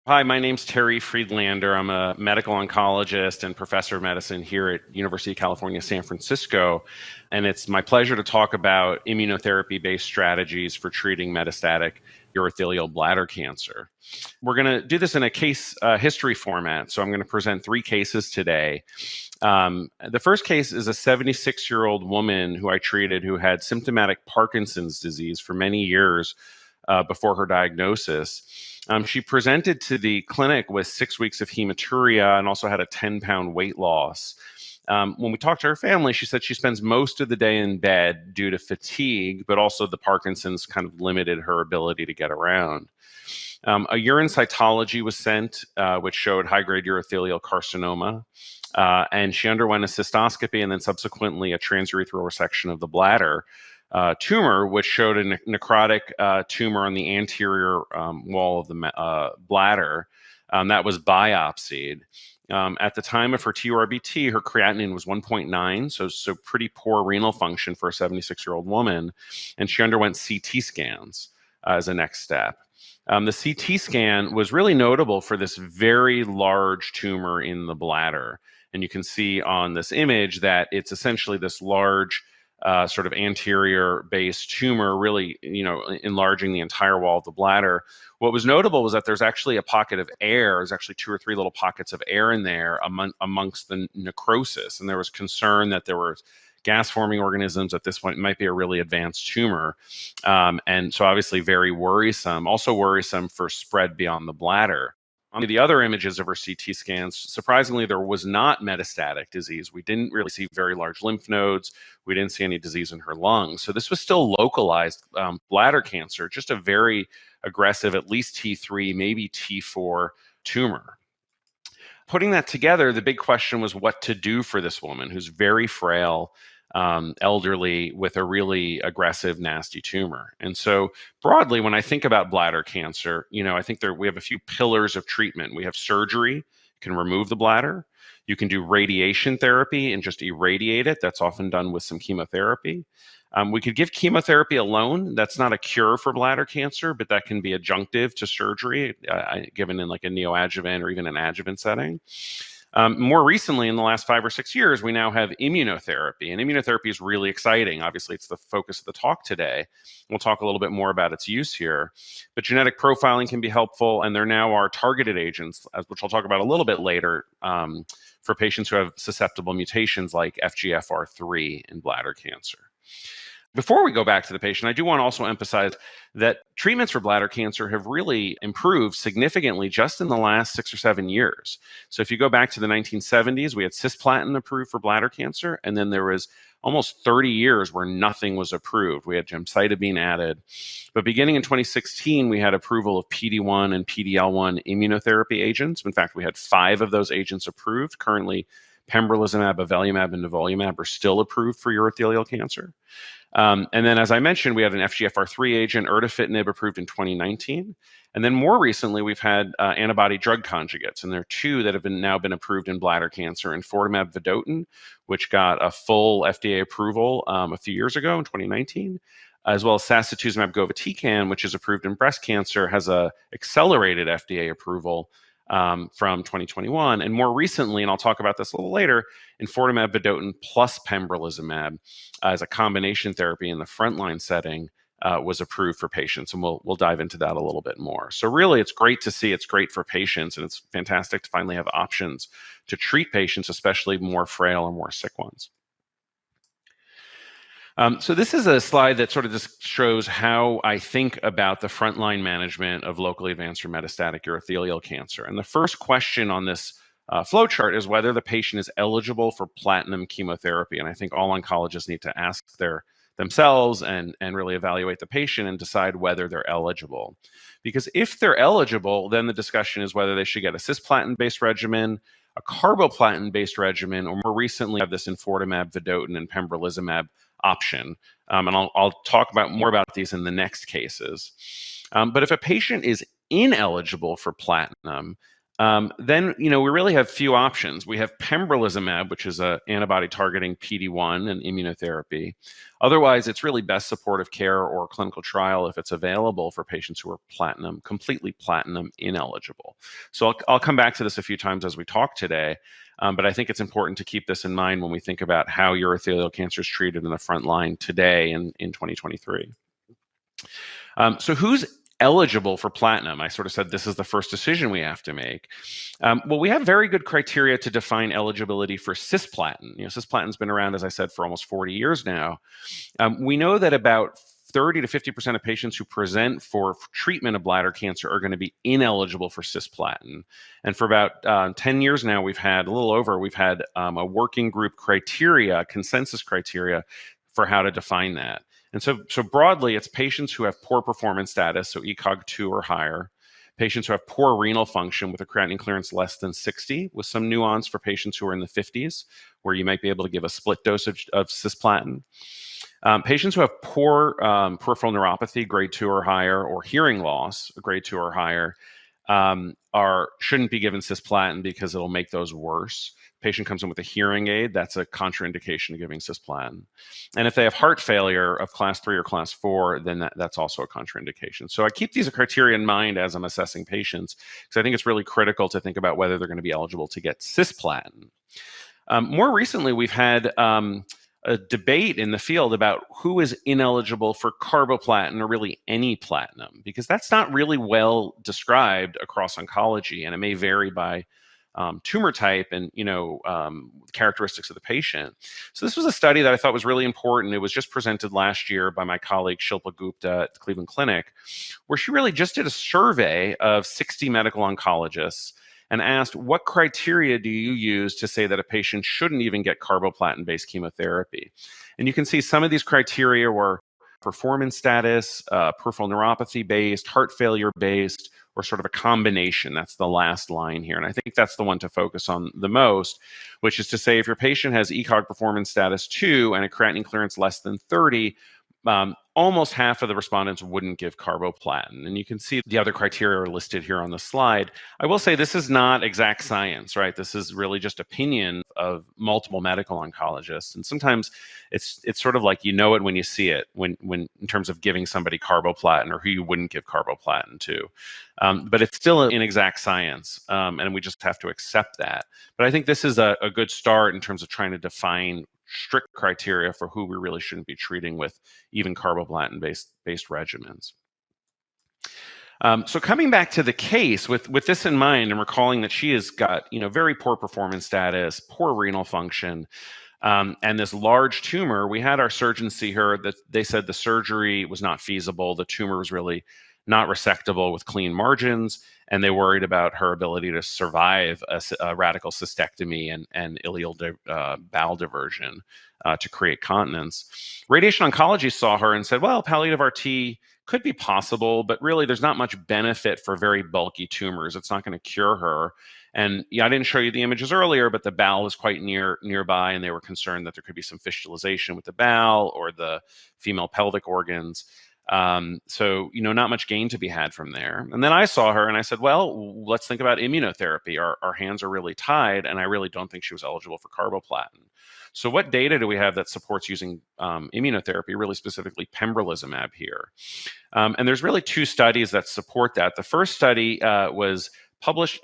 Hi, my name's Terry Friedlander. I'm a medical oncologist and professor of medicine here at University of California, San Francisco. And it's my pleasure to talk about immunotherapy-based strategies for treating metastatic urothelial bladder cancer. We're going to do this in a case history format. So I'm going to present 3 cases today. The first case is a 76-year-old woman who I treated who had symptomatic Parkinson's disease for many years before her diagnosis. She presented to the clinic with 6 weeks of hematuria and also had a 10-pound weight loss. When we talked to her family, she said she spends most of the day in bed due to fatigue, but also the Parkinson's kind of limited her ability to get around. A urine cytology was sent, which showed high-grade urothelial carcinoma, and she underwent a cystoscopy and then subsequently a transurethral resection of the bladder. Tumor, which showed a necrotic tumor on the anterior wall of the bladder that was biopsied. At the time of her TURBT, her creatinine was 1.9, so pretty poor renal function for a 76-year-old woman, and she underwent CT scans as a next step. The CT scan was really notable for this very large tumor in the bladder, and you can see on this image that it's essentially this large sort of anterior-based tumor, really, enlarging the entire wall of the bladder. What was notable was that there's actually a pocket of air. There's actually 2 or 3 little pockets of air in there amongst the necrosis, and there was concern that there were gas-forming organisms at this point. It might be a really advanced tumor, and so obviously very worrisome. Also worrisome for spread beyond the bladder. On the other images of her CT scans, surprisingly, there was not metastatic disease. We didn't really see very large lymph nodes. We didn't see any disease in her lungs. So this was still localized bladder cancer, just a very aggressive, at least T3, maybe T4 tumor. Putting that together, the big question was what to do for this woman who's very frail, elderly, with a really aggressive, nasty tumor. And so broadly, when I think about bladder cancer, I think we have a few pillars of treatment. We have surgery, you can remove the bladder. You can do radiation therapy and just irradiate it. That's often done with some chemotherapy. We could give chemotherapy alone. That's not a cure for bladder cancer, but that can be adjunctive to surgery, given in like a neoadjuvant or even an adjuvant setting. More recently, in the last 5 or 6 years, we now have immunotherapy, and immunotherapy is really exciting. Obviously, it's the focus of the talk today. We'll talk a little bit more about its use here, but genetic profiling can be helpful, and there now are targeted agents, which I'll talk about a little bit later, for patients who have susceptible mutations like FGFR3 in bladder cancer. Before we go back to the patient, I do want to also emphasize that treatments for bladder cancer have really improved significantly just in the last 6 or 7 years. So if you go back to the 1970s, we had cisplatin approved for bladder cancer, and then there was almost 30 years where nothing was approved. We had gemcitabine added. But beginning in 2016, we had approval of PD-1 and PD-L1 immunotherapy agents. In fact, we had 5 of those agents approved. Currently, pembrolizumab, avelumab, and nivolumab are still approved for urothelial cancer. And then, as I mentioned, we had an FGFR3 agent, erdafitinib, approved in 2019. And then more recently, we've had antibody drug conjugates, and there are 2 that have now been approved in bladder cancer, enfortumab vedotin, which got a full FDA approval a few years ago in 2019, as well as sacituzumab govitecan, which is approved in breast cancer, has a accelerated FDA approval from 2021. And more recently, and I'll talk about this a little later, enfortumab vedotin plus pembrolizumab as a combination therapy in the frontline setting was approved for patients. And we'll dive into that a little bit more. So really, it's great to see. It's great for patients, and it's fantastic to finally have options to treat patients, especially more frail or more sick ones. So this is a slide that sort of just shows how I think about the frontline management of locally advanced or metastatic urothelial cancer. And the first question on this flowchart is whether the patient is eligible for platinum chemotherapy. And I think all oncologists need to ask themselves and really evaluate the patient and decide whether they're eligible. Because if they're eligible, then the discussion is whether they should get a cisplatin-based regimen, a carboplatin-based regimen, or more recently have this enfortumab vedotin and pembrolizumab option. And I'll talk more about these in the next cases. But if a patient is ineligible for platinum, Then, we really have few options. We have pembrolizumab, which is an antibody targeting PD-1 and immunotherapy. Otherwise, it's really best supportive care or clinical trial if it's available for patients who are completely platinum ineligible. So I'll come back to this a few times as we talk today, but I think it's important to keep this in mind when we think about how urothelial cancer is treated in the front line today in 2023. So who's eligible for platinum? I sort of said this is the first decision we have to make. Well, we have very good criteria to define eligibility for cisplatin. Cisplatin's been around, as I said, for almost 40 years now. We know that about 30 to 50% of patients who present for treatment of bladder cancer are going to be ineligible for cisplatin. And for about 10 years now, we've had a working group consensus criteria for how to define that. And so broadly, it's patients who have poor performance status, so ECOG 2 or higher, patients who have poor renal function with a creatinine clearance less than 60, with some nuance for patients who are in the 50s, where you might be able to give a split dosage of cisplatin. Patients who have poor peripheral neuropathy, grade 2 or higher, or hearing loss, grade 2 or higher, shouldn't be given cisplatin because it'll make those worse. Patient comes in with a hearing aid, that's a contraindication to giving cisplatin. And if they have heart failure of class 3 or class 4, then that's also a contraindication. So I keep these criteria in mind as I'm assessing patients, because I think it's really critical to think about whether they're going to be eligible to get cisplatin. More recently, we've had a debate in the field about who is ineligible for carboplatin or really any platinum, because that's not really well described across oncology, and it may vary by tumor type and characteristics of the patient. So this was a study that I thought was really important. It was just presented last year by my colleague Shilpa Gupta at the Cleveland Clinic, where she really just did a survey of 60 medical oncologists and asked, what criteria do you use to say that a patient shouldn't even get carboplatin-based chemotherapy? And you can see some of these criteria were performance status, peripheral neuropathy-based, heart failure-based, or sort of a combination. That's the last line here. And I think that's the one to focus on the most, which is to say if your patient has ECOG performance status 2 and a creatinine clearance less than 30, almost half of the respondents wouldn't give carboplatin. And you can see the other criteria are listed here on the slide. I will say this is not exact science, right? This is really just opinion of multiple medical oncologists. And sometimes it's sort of like you know it when you see it, when in terms of giving somebody carboplatin or who you wouldn't give carboplatin to. But it's still inexact science, and we just have to accept that. But I think this is a good start in terms of trying to define strict criteria for who we really shouldn't be treating with even carboplatin-based regimens. So coming back to the case, with this in mind and recalling that she has got very poor performance status, poor renal function, and this large tumor, we had our surgeon see her. That they said the surgery was not feasible. The tumor was really not resectable with clean margins, and they worried about her ability to survive a radical cystectomy and ileal bowel diversion to create continence. Radiation oncology saw her and said, well, palliative RT could be possible, but really there's not much benefit for very bulky tumors. It's not going to cure her. And I didn't show you the images earlier, but the bowel was quite nearby, and they were concerned that there could be some fistulization with the bowel or the female pelvic organs. So, not much gain to be had from there. And then I saw her and I said, well, let's think about immunotherapy. Our hands are really tied, and I really don't think she was eligible for carboplatin. So what data do we have that supports using immunotherapy, really specifically pembrolizumab here? And there's really two studies that support that. The first study was published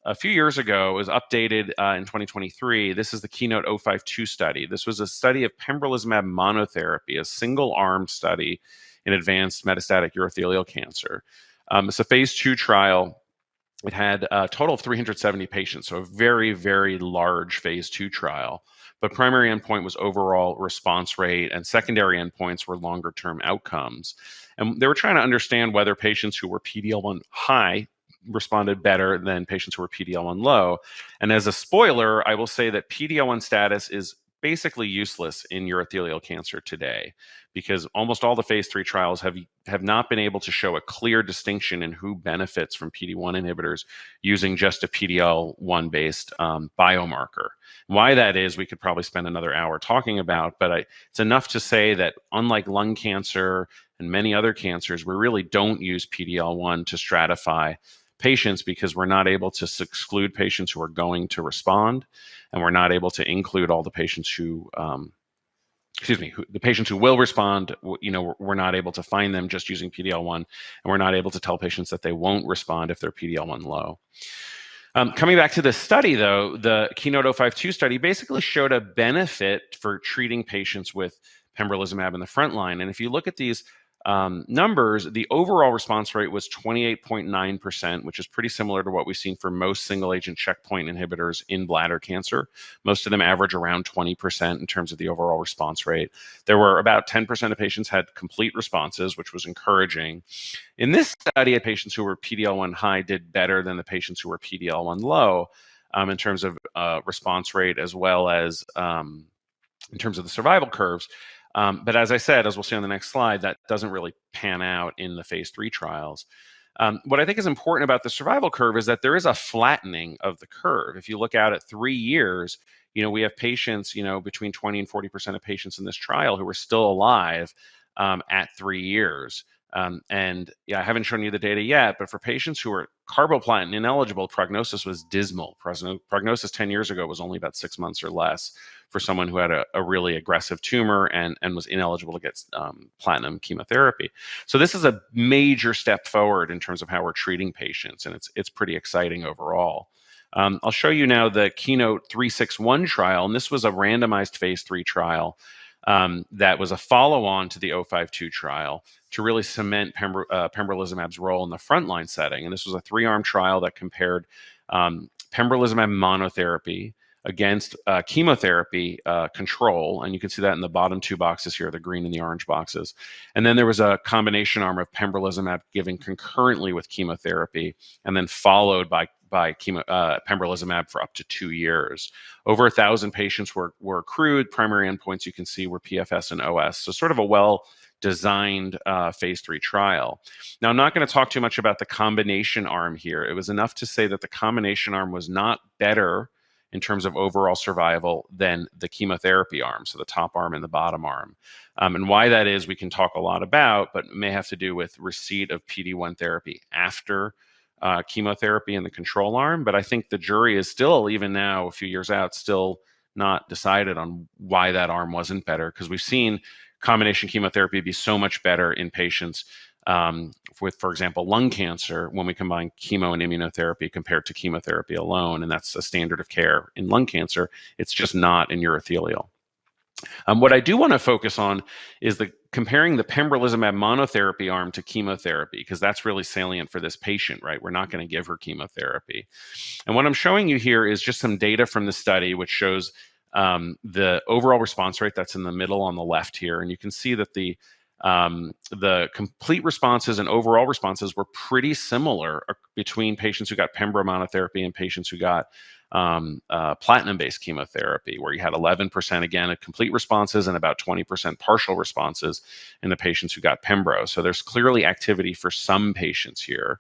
a few years ago. It was updated in 2023. This is the Keynote 052 study. This was a study of pembrolizumab monotherapy, a single-arm study in advanced metastatic urothelial cancer. It's a phase 2 trial. It had a total of 370 patients, so a very, very large phase 2 trial. But primary endpoint was overall response rate, and secondary endpoints were longer-term outcomes. And they were trying to understand whether patients who were PD-L1 high responded better than patients who were PD-L1 low. And as a spoiler, I will say that PD-L1 status is basically useless in urothelial cancer today, because almost all the phase 3 trials have not been able to show a clear distinction in who benefits from PD-1 inhibitors using just a PD-L1 based biomarker. Why that is, we could probably spend another hour talking about, but it's enough to say that unlike lung cancer and many other cancers, we really don't use PD-L1 to stratify patients because we're not able to exclude patients who are going to respond, and we're not able to include all the patients who the patients who will respond. We're not able to find them just using PD-L1, and we're not able to tell patients that they won't respond if they're PD-L1 low. Coming back to the study, though, the KEYNOTE-052 study basically showed a benefit for treating patients with pembrolizumab in the front line. And if you look at these numbers, the overall response rate was 28.9%, which is pretty similar to what we've seen for most single-agent checkpoint inhibitors in bladder cancer. Most of them average around 20% in terms of the overall response rate. There were about 10% of patients had complete responses, which was encouraging. In this study, patients who were PD-L1 high did better than the patients who were PD-L1 low in terms of response rate, as well as in terms of the survival curves. But as I said, as we'll see on the next slide, that doesn't really pan out in the phase 3 trials. What I think is important about the survival curve is that there is a flattening of the curve. If you look out at 3 years, we have patients, between 20 and 40% of patients in this trial who are still alive at 3 years. And yeah, I haven't shown you the data yet, but for patients who are carboplatin ineligible, prognosis was dismal. Prognosis 10 years ago was only about 6 months or less for someone who had a really aggressive tumor and was ineligible to get platinum chemotherapy. So this is a major step forward in terms of how we're treating patients, and it's pretty exciting overall. I'll show you now the KEYNOTE-361 trial, and this was a randomized phase 3 trial that was a follow-on to the 052 trial to really cement pembrolizumab's role in the frontline setting. And this was a 3-arm trial that compared pembrolizumab monotherapy against chemotherapy control. And you can see that in the bottom 2 boxes here, the green and the orange boxes. And then there was a combination arm of pembrolizumab given concurrently with chemotherapy, and then followed by pembrolizumab for up to 2 years. Over 1,000 patients were accrued. Primary endpoints you can see were PFS and OS. So sort of a well-designed phase 3 trial. Now, I'm not going to talk too much about the combination arm here. It was enough to say that the combination arm was not better in terms of overall survival than the chemotherapy arm, so the top arm and the bottom arm. And why that is, we can talk a lot about, but it may have to do with receipt of PD-1 therapy after chemotherapy in the control arm. But I think the jury is still, even now, a few years out, still not decided on why that arm wasn't better, because we've seen combination chemotherapy be so much better in patients with, for example, lung cancer when we combine chemo and immunotherapy compared to chemotherapy alone. And that's a standard of care in lung cancer. It's just not in urothelial. What I do want to focus on is comparing the pembrolizumab monotherapy arm to chemotherapy, because that's really salient for this patient, right? We're not going to give her chemotherapy. And what I'm showing you here is just some data from the study, which shows the overall response rate that's in the middle on the left here. And you can see that the complete responses and overall responses were pretty similar between patients who got pembro monotherapy and patients who got platinum-based chemotherapy, where you had 11% again of complete responses and about 20% partial responses in the patients who got pembro. So there's clearly activity for some patients here.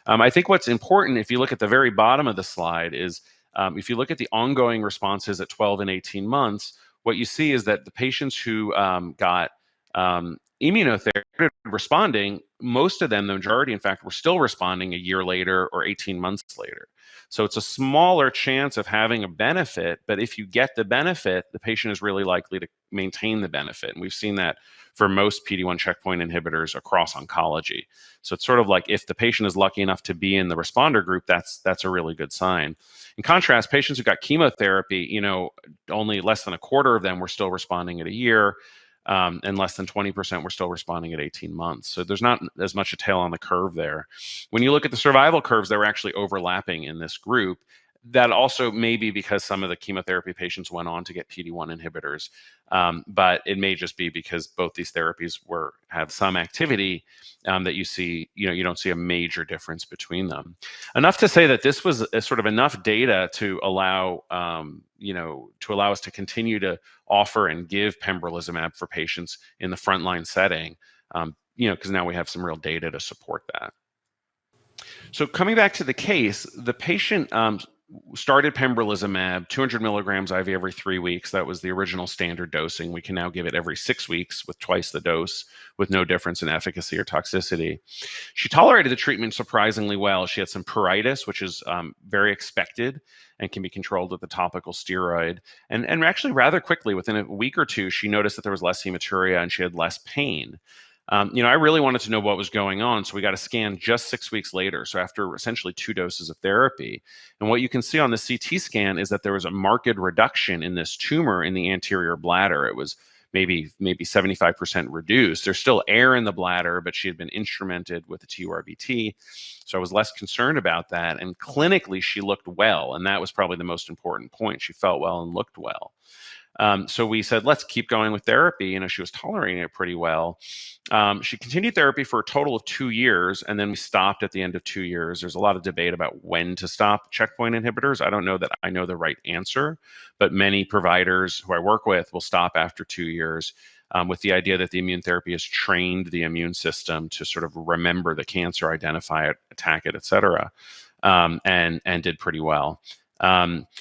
I think what's important, if you look at the very bottom of the slide, is if you look at the ongoing responses at 12 and 18 months, what you see is that the patients who got immunotherapy responding, most of them, the majority, in fact, were still responding a year later or 18 months later. So it's a smaller chance of having a benefit, but if you get the benefit, the patient is really likely to maintain the benefit. And we've seen that for most PD-1 checkpoint inhibitors across oncology. So it's sort of like if the patient is lucky enough to be in the responder group, that's a really good sign. In contrast, patients who got chemotherapy, only less than a quarter of them were still responding at a year. And less than 20% were still responding at 18 months. So there's not as much a tail on the curve there. When you look at the survival curves, they were actually overlapping in this group. That also may be because some of the chemotherapy patients went on to get PD-1 inhibitors. But it may just be because both these therapies have some activity that you see, you don't see a major difference between them. Enough to say that this was a sort of enough data to allow, us to continue to offer and give pembrolizumab for patients in the frontline setting, because now we have some real data to support that. So coming back to the case, the patient started pembrolizumab, 200 milligrams IV every 3 weeks. That was the original standard dosing. We can now give it every 6 weeks with twice the dose, with no difference in efficacy or toxicity. She tolerated the treatment surprisingly well. She had some pruritus, which is very expected and can be controlled with the topical steroid. And actually, rather quickly, within a week or two, she noticed that there was less hematuria and she had less pain. I really wanted to know what was going on, so we got a scan just 6 weeks later, so after essentially 2 doses of therapy. And what you can see on the CT scan is that there was a marked reduction in this tumor in the anterior bladder. It was maybe 75% reduced. There's still air in the bladder, but she had been instrumented with a TURBT, so I was less concerned about that. And clinically, she looked well, and that was probably the most important point. She felt well and looked well. So we said, let's keep going with therapy. She was tolerating it pretty well. She continued therapy for a total of 2 years, and then we stopped at the end of 2 years. There's a lot of debate about when to stop checkpoint inhibitors. I don't know that I know the right answer, but many providers who I work with will stop after 2 years, with the idea that the immune therapy has trained the immune system to sort of remember the cancer, identify it, attack it, et cetera, and did pretty well.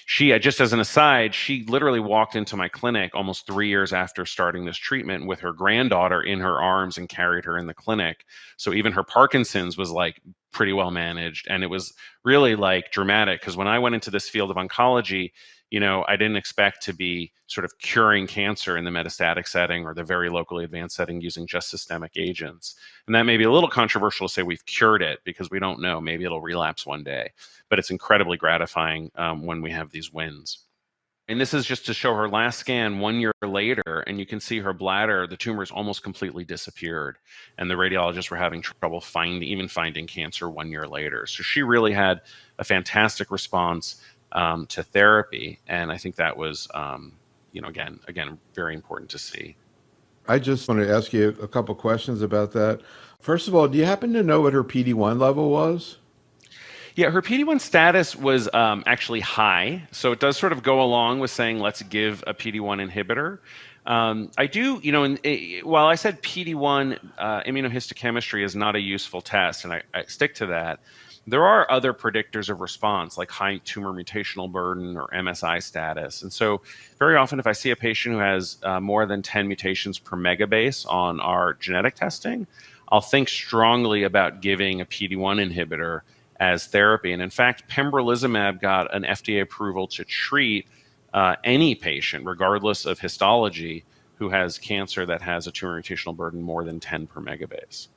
Just as an aside, she literally walked into my clinic almost 3 years after starting this treatment with her granddaughter in her arms and carried her in the clinic. So even her Parkinson's was like pretty well managed. And it was really like dramatic, because when I went into this field of oncology, I didn't expect to be sort of curing cancer in the metastatic setting or the very locally advanced setting using just systemic agents. And that may be a little controversial to say we've cured it, because we don't know. Maybe it'll relapse one day. But it's incredibly gratifying when we have these wins. And this is just to show her last scan 1 year later, and you can see her bladder, the tumor's almost completely disappeared. And the radiologists were having trouble finding cancer 1 year later. So she really had a fantastic response to therapy. And I think that was, again, very important to see. I just want to ask you a couple questions about that. First of all, do you happen to know what her PD-1 level was? Yeah, her PD-1 status was actually high. So it does sort of go along with saying, let's give a PD-1 inhibitor. I do, while I said PD-1 immunohistochemistry is not a useful test, and I stick to that, there are other predictors of response, like high tumor mutational burden or MSI status. And so very often if I see a patient who has more than 10 mutations per megabase on our genetic testing, I'll think strongly about giving a PD-1 inhibitor as therapy. And in fact, pembrolizumab got an FDA approval to treat any patient, regardless of histology, who has cancer that has a tumor mutational burden more than 10 per megabase.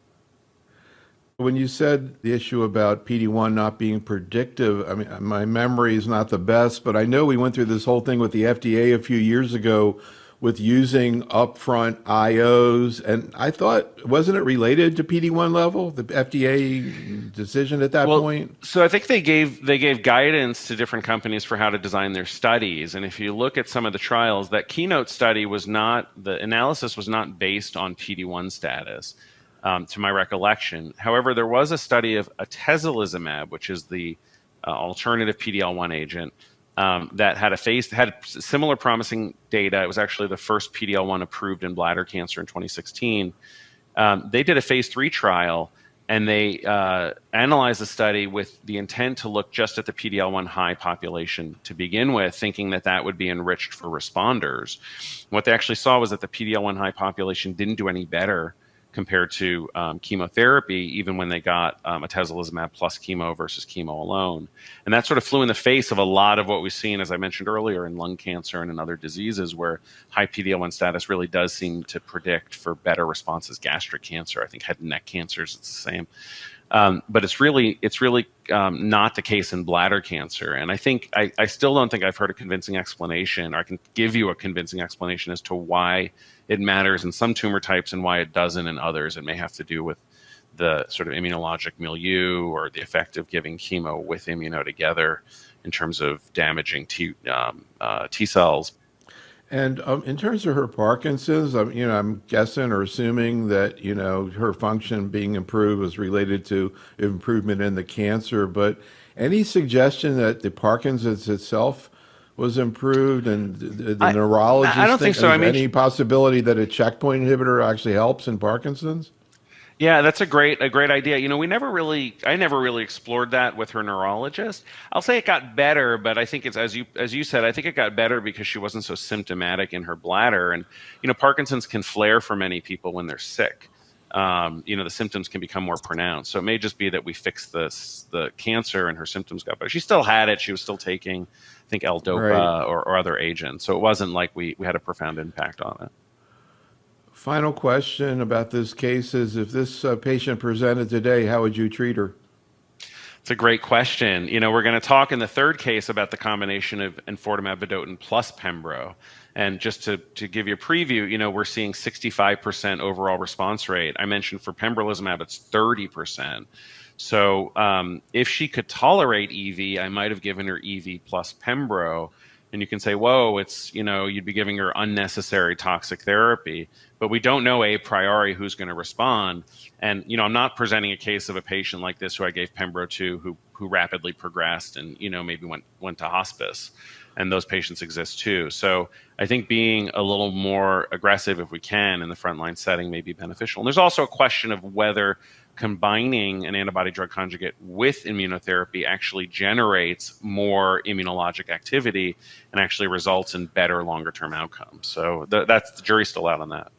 When you said the issue about PD-1 not being predictive, I mean, my memory is not the best, but I know we went through this whole thing with the FDA a few years ago with using upfront IOs, and I thought, wasn't it related to PD-1 level, the FDA decision at that point? So I think they gave guidance to different companies for how to design their studies. And if you look at some of the trials, that Keynote study the analysis was not based on PD-1 status. To my recollection. However, there was a study of atezolizumab, which is the alternative PD-L1 agent, that had similar promising data. It was actually the first PD-L1 approved in bladder cancer in 2016. They did a phase 3 trial, and they analyzed the study with the intent to look just at the PD-L1 high population to begin with, thinking that would be enriched for responders. What they actually saw was that the PD-L1 high population didn't do any better compared to chemotherapy, even when they got atezolizumab plus chemo versus chemo alone. And that sort of flew in the face of a lot of what we've seen, as I mentioned earlier, in lung cancer and in other diseases where high PD-L1 status really does seem to predict for better responses. Gastric cancer, I think head and neck cancers, it's the same. But it's really not the case in bladder cancer. And I think I still don't think I've heard a convincing explanation, or I can give you a convincing explanation as to why it matters in some tumor types and why it doesn't in others. It may have to do with the sort of immunologic milieu or the effect of giving chemo with immuno together in terms of damaging T cells. And in terms of her Parkinson's, I'm guessing or assuming that, her function being improved was related to improvement in the cancer. But any suggestion that the Parkinson's itself was improved, and the neurologist I don't think so. Any possibility that a checkpoint inhibitor actually helps in Parkinson's? Yeah, that's a great idea. I never really explored that with her neurologist. I'll say it got better, but I think it's as you said, I think it got better because she wasn't so symptomatic in her bladder. And Parkinson's can flare for many people when they're sick. The symptoms can become more pronounced. So it may just be that we fixed the cancer and her symptoms got better. She still had it. She was still taking, I think, L-DOPA Right. or other agents. So it wasn't like we had a profound impact on it. Final question about this case is if this patient presented today, how would you treat her? It's a great question. We're going to talk in the third case about the combination of enfortumab vedotin plus pembro. And just to give you a preview, we're seeing 65% overall response rate. I mentioned for pembrolizumab, it's 30%. So if she could tolerate EV, I might have given her EV plus pembro. And you can say, whoa, you'd be giving her unnecessary toxic therapy. But we don't know a priori who's going to respond. And, I'm not presenting a case of a patient like this who I gave pembro to who rapidly progressed and, maybe went to hospice. And those patients exist too. So I think being a little more aggressive, if we can, in the frontline setting may be beneficial. And there's also a question of whether combining an antibody drug conjugate with immunotherapy actually generates more immunologic activity and actually results in better longer term outcomes. So that's the jury's still out on that.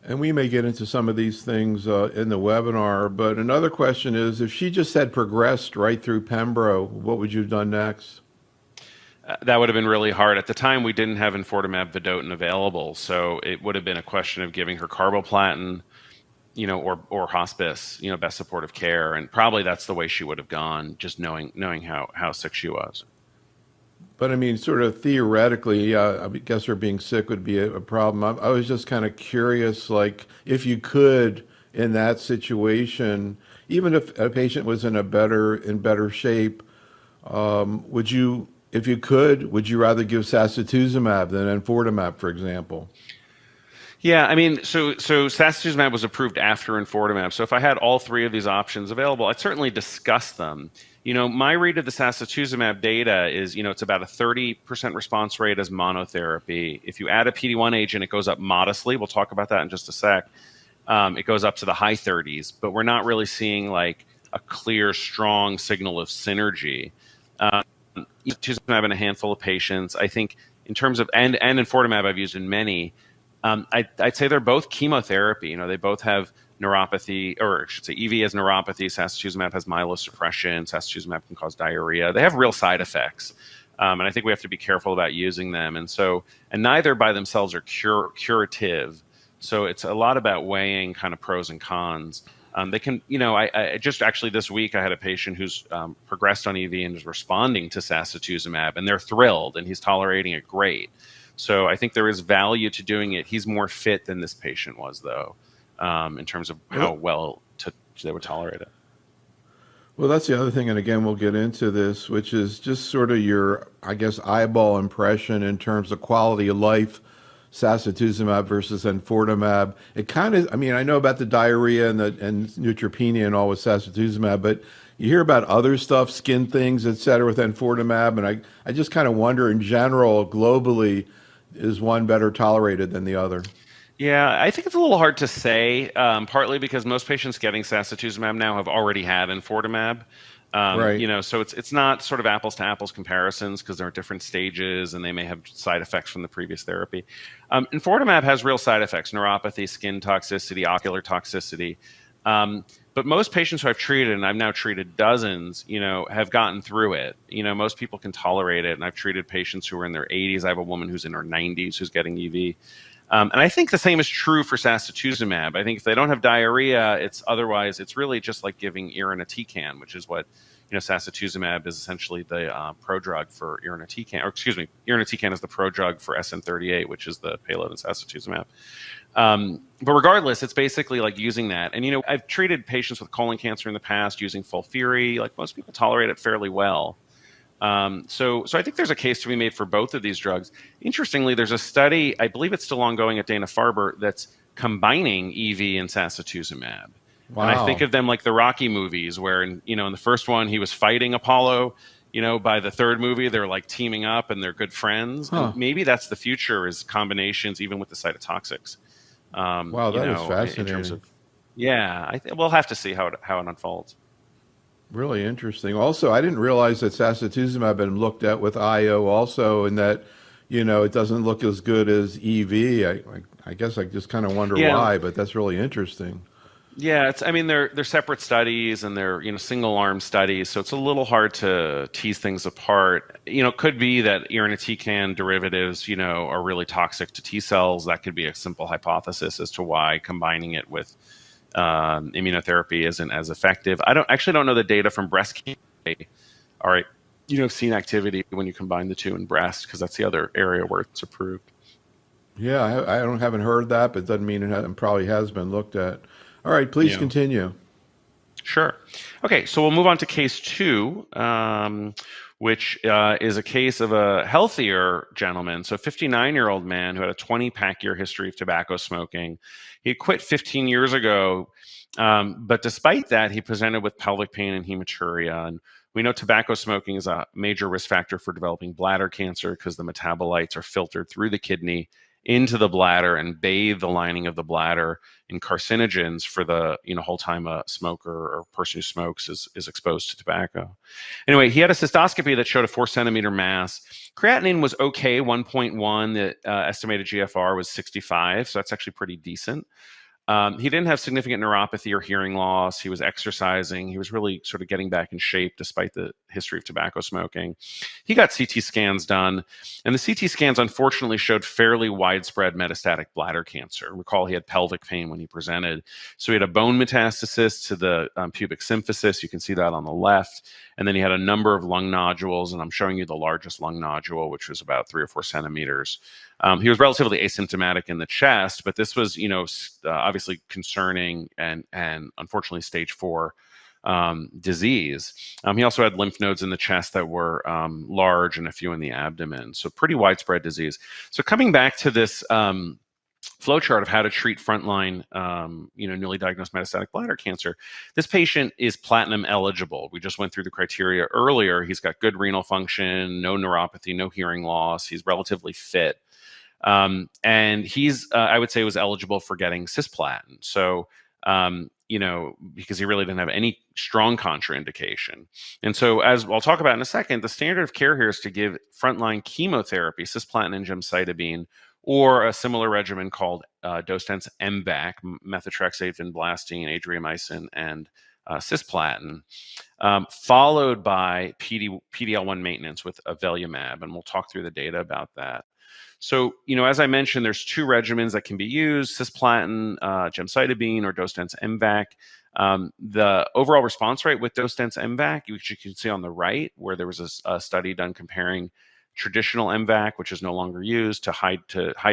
And we may get into some of these things in the webinar, but another question is if she just had progressed right through pembro, what would you have done next? That would have been really hard. At the time, we didn't have enfortumab vedotin available, so it would have been a question of giving her carboplatin, or hospice, best supportive care, and probably that's the way she would have gone, just knowing how sick she was. But I mean, sort of theoretically, I guess her being sick would be a problem. I was just kind of curious, like if you could, in that situation, even if a patient was in better shape, would you, if you could, would you rather give sacituzumab than enfortumab, for example? Yeah, I mean, so sacituzumab was approved after enfortumab. So if I had all three of these options available, I'd certainly discuss them. My read of the sacituzumab data is, it's about a 30% response rate as monotherapy. If you add a PD-1 agent, it goes up modestly. We'll talk about that in just a sec. It goes up to the high 30s, but we're not really seeing like a clear, strong signal of synergy. Sacituzumab in a handful of patients. I think in terms of, and enfortumab I've used in many, I'd say they're both chemotherapy. They both have neuropathy, or I should say EV has neuropathy. Sacituzumab has myelosuppression. Sacituzumab can cause diarrhea. They have real side effects. And I think we have to be careful about using them. And neither by themselves are curative. So it's a lot about weighing kind of pros and cons. They can, I just actually this week I had a patient who's progressed on EV and is responding to sacituzumab, and they're thrilled, and he's tolerating it great. So I think there is value to doing it. He's more fit than this patient was, though, in terms of how well they would tolerate it. Well, that's the other thing, and again, we'll get into this, which is just sort of your, I guess, eyeball impression in terms of quality of life, sacituzumab versus enfortumab. It kind of, I mean, I know about the diarrhea and neutropenia and all with sacituzumab, but you hear about other stuff, skin things, et cetera, with enfortumab, and I just kind of wonder, in general, globally, is one better tolerated than the other? Yeah, I think it's a little hard to say, partly because most patients getting sacituzumab now have already had enfortumab. Right. So it's not sort of apples to apples comparisons because there are different stages and they may have side effects from the previous therapy. Enfortumab has real side effects: neuropathy, skin toxicity, ocular toxicity. But most patients who I've treated, and I've now treated dozens, have gotten through it. Most people can tolerate it. And I've treated patients who are in their 80s. I have a woman who's in her 90s who's getting EV. And I think the same is true for sacituzumab. I think if they don't have diarrhea, it's really just like giving irinotecan, which is what, sacituzumab is essentially the prodrug for irinotecan, or excuse me, irinotecan is the prodrug for SN38, which is the payload in sacituzumab. But regardless, it's basically like using that. And, I've treated patients with colon cancer in the past using FOLFIRI. Like most people tolerate it fairly well. So I think there's a case to be made for both of these drugs. Interestingly, there's a study, I believe it's still ongoing at Dana-Farber, that's combining EV and sacituzumab. Wow. And I think of them like the Rocky movies, where in the first one he was fighting Apollo. By the third movie they're like teaming up and they're good friends. Huh. And maybe that's the future, is combinations even with the cytotoxics. Wow, that is fascinating. Yeah, we'll have to see how it unfolds. Really interesting. Also, I didn't realize that sacituzumab had been looked at with IO also, and that, it doesn't look as good as EV. I guess I just kind of wonder Yeah, why, but that's really interesting. yeah. I mean, they're separate studies and they're single arm studies, so it's a little hard to tease things apart. It could be that irinotecan derivatives, are really toxic to T cells. That could be a simple hypothesis as to why combining it with immunotherapy isn't as effective. I don't know the data from breast cancer. All right, seen activity when you combine the two in breast, because that's the other area where it's approved. Yeah, haven't heard that, but it doesn't mean it probably has been looked at. All right, please Yeah, continue. sure. Okay, so we'll move on to case two, which is a case of a healthier gentleman. So, a 59-year-old man who had a 20-pack year history of tobacco smoking. He quit 15 years ago, but despite that, he presented with pelvic pain and hematuria. And we know tobacco smoking is a major risk factor for developing bladder cancer because the metabolites are filtered through the kidney into the bladder and bathe the lining of the bladder in carcinogens for the whole time a smoker or person who smokes is exposed to tobacco. Anyway, he had a cystoscopy that showed a 4 centimeter mass. Creatinine was okay, 1.1. The estimated GFR was 65, so that's actually pretty decent. He didn't have significant neuropathy or hearing loss. He was exercising. He was really sort of getting back in shape despite the history of tobacco smoking. He got CT scans done, and the CT scans unfortunately showed fairly widespread metastatic bladder cancer. Recall he had pelvic pain when he presented. So he had a bone metastasis to the pubic symphysis. You can see that on the left. And then he had a number of lung nodules, and I'm showing you the largest lung nodule, which was about 3 or 4 centimeters. He was relatively asymptomatic in the chest, but this was, obviously concerning and unfortunately stage 4 disease. He also had lymph nodes in the chest that were large and a few in the abdomen. So pretty widespread disease. So coming back to this flowchart of how to treat frontline, newly diagnosed metastatic bladder cancer. This patient is platinum eligible. We just went through the criteria earlier. He's got good renal function, no neuropathy, no hearing loss. He's relatively fit. And he's, I would say, was eligible for getting cisplatin. So, because he really didn't have any strong contraindication. And so, as I'll talk about in a second, the standard of care here is to give frontline chemotherapy, cisplatin and gemcitabine, or a similar regimen called dose-dense MVAC, methotrexate, vinblastine, adriamycin, and cisplatin, followed by PD-L1 maintenance with avelumab, and we'll talk through the data about that. So, as I mentioned, there's 2 regimens that can be used: cisplatin, gemcitabine, or dose-dense MVAC. The overall response rate with dose-dense MVAC, which you can see on the right, where there was a study done comparing traditional MVAC, which is no longer used, to high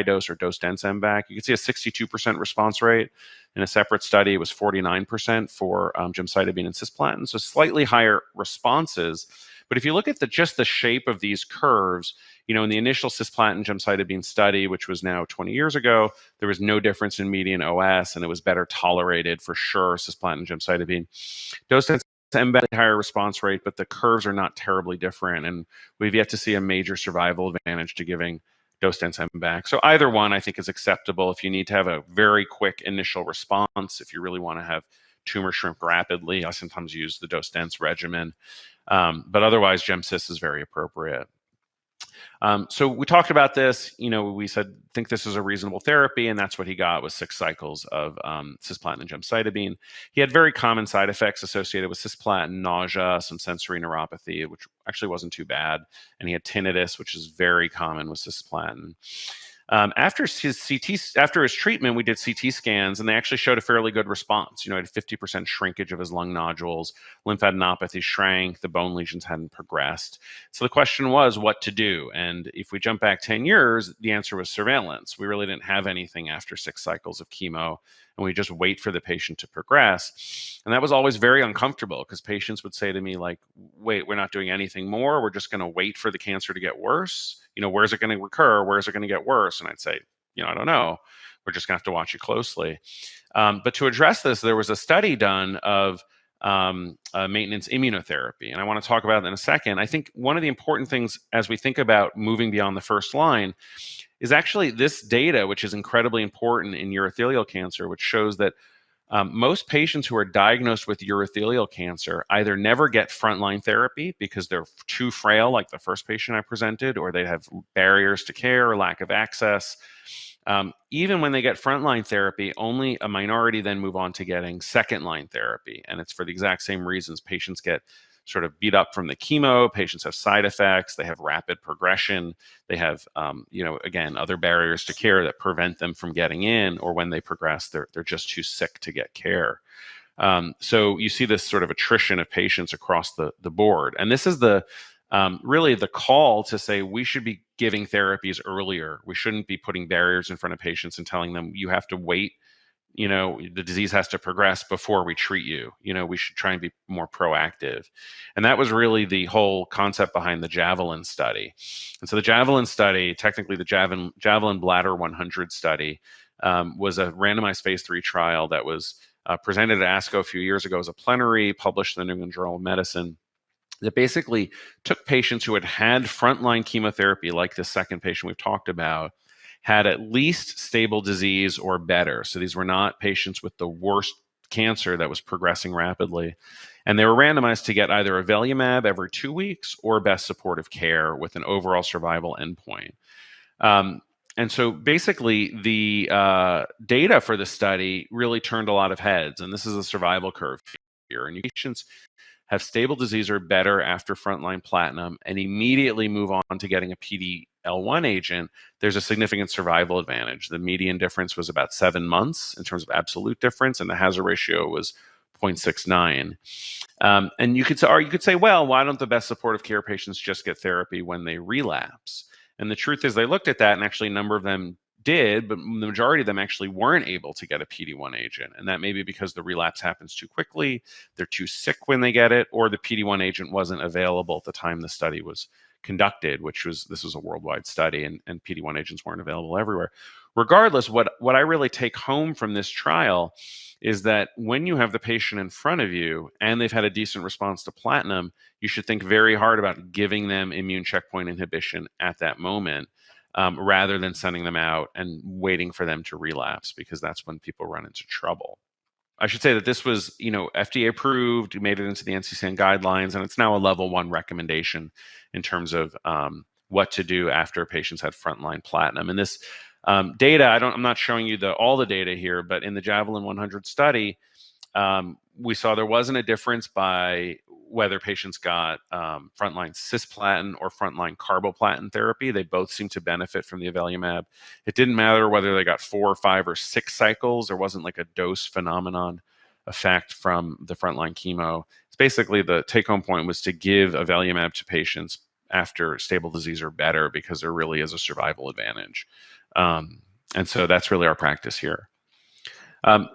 dose or dose dense MVAC. You can see a 62% response rate. In a separate study, it was 49% for gemcitabine and cisplatin, so slightly higher responses. But if you look at just the shape of these curves, in the initial cisplatin gemcitabine study, which was now 20 years ago, there was no difference in median OS, and it was better tolerated for sure, cisplatin and gemcitabine. Dose dense MVAC higher response rate, but the curves are not terribly different, and we've yet to see a major survival advantage to giving dose-dense MVAC. So either one, I think, is acceptable if you need to have a very quick initial response. If you really want to have tumor shrink rapidly, I sometimes use the dose-dense regimen, but otherwise, GemCis is very appropriate. So we talked about this. We said, think this is a reasonable therapy, and that's what he got, was 6 cycles of cisplatin and gemcitabine. He had very common side effects associated with cisplatin: nausea, some sensory neuropathy, which actually wasn't too bad, and he had tinnitus, which is very common with cisplatin. After his treatment, we did CT scans, and they actually showed a fairly good response. He had 50% shrinkage of his lung nodules, lymphadenopathy shrank, the bone lesions hadn't progressed. So the question was what to do. And if we jump back 10 years, the answer was surveillance. We really didn't have anything after 6 cycles of chemo, and we just wait for the patient to progress. And that was always very uncomfortable, because patients would say to me, like, wait, we're not doing anything more. We're just going to wait for the cancer to get worse. Where's it going to recur? Where's it going to get worse? And I'd say, I don't know. We're just going to have to watch it closely. But to address this, there was a study done of maintenance immunotherapy. And I want to talk about that in a second. I think one of the important things as we think about moving beyond the first line is actually this data, which is incredibly important in urothelial cancer, which shows that Most patients who are diagnosed with urothelial cancer either never get frontline therapy because they're too frail, like the first patient I presented, or they have barriers to care or lack of access. Even when they get frontline therapy, only a minority then move on to getting second line therapy. And it's for the exact same reasons. Patients get sort of beat up from the chemo, patients have side effects, they have rapid progression, they have, again, other barriers to care that prevent them from getting in, or when they progress, they're just too sick to get care. So you see this sort of attrition of patients across the board. And this is really the call to say we should be giving therapies earlier. We shouldn't be putting barriers in front of patients and telling them you have to wait. The disease has to progress before we treat you. We should try and be more proactive. And that was really the whole concept behind the Javelin study. And so the Javelin study, technically the Javelin Bladder 100 study, was a randomized phase 3 trial that was presented at ASCO a few years ago as a plenary, published in the New England Journal of Medicine, that basically took patients who had frontline chemotherapy, like the second patient we've talked about, had at least stable disease or better. So these were not patients with the worst cancer that was progressing rapidly. And they were randomized to get either avelumab every 2 weeks or best supportive care with an overall survival endpoint. And so basically the data for the study really turned a lot of heads. And this is a survival curve here. And patients have stable disease or better after frontline platinum and immediately move on to getting a PD-L1 agent, there's a significant survival advantage. The median difference was about 7 months in terms of absolute difference, and the hazard ratio was 0.69. And you could say, well, why don't the best supportive care patients just get therapy when they relapse? And the truth is they looked at that, and actually a number of them did, but the majority of them actually weren't able to get a PD-1 agent. And that may be because the relapse happens too quickly, they're too sick when they get it, or the PD-1 agent wasn't available at the time the study was conducted, this was a worldwide study, and PD-1 agents weren't available everywhere. Regardless, what I really take home from this trial is that when you have the patient in front of you and they've had a decent response to platinum, you should think very hard about giving them immune checkpoint inhibition at that moment, rather than sending them out and waiting for them to relapse, because that's when people run into trouble. I should say that this was, FDA approved, made it into the NCCN guidelines, and it's now a level 1 recommendation in terms of what to do after patients had frontline platinum. And this data, I'm not showing you all the data here, but in the Javelin 100 study, we saw there wasn't a difference by whether patients got frontline cisplatin or frontline carboplatin therapy. They both seemed to benefit from the avelumab. It didn't matter whether they got 4 or 5 or 6 cycles. There wasn't like a dose phenomenon effect from the frontline chemo. It's basically the take-home point was to give avelumab to patients after stable disease or better, because there really is a survival advantage. And so that's really our practice here.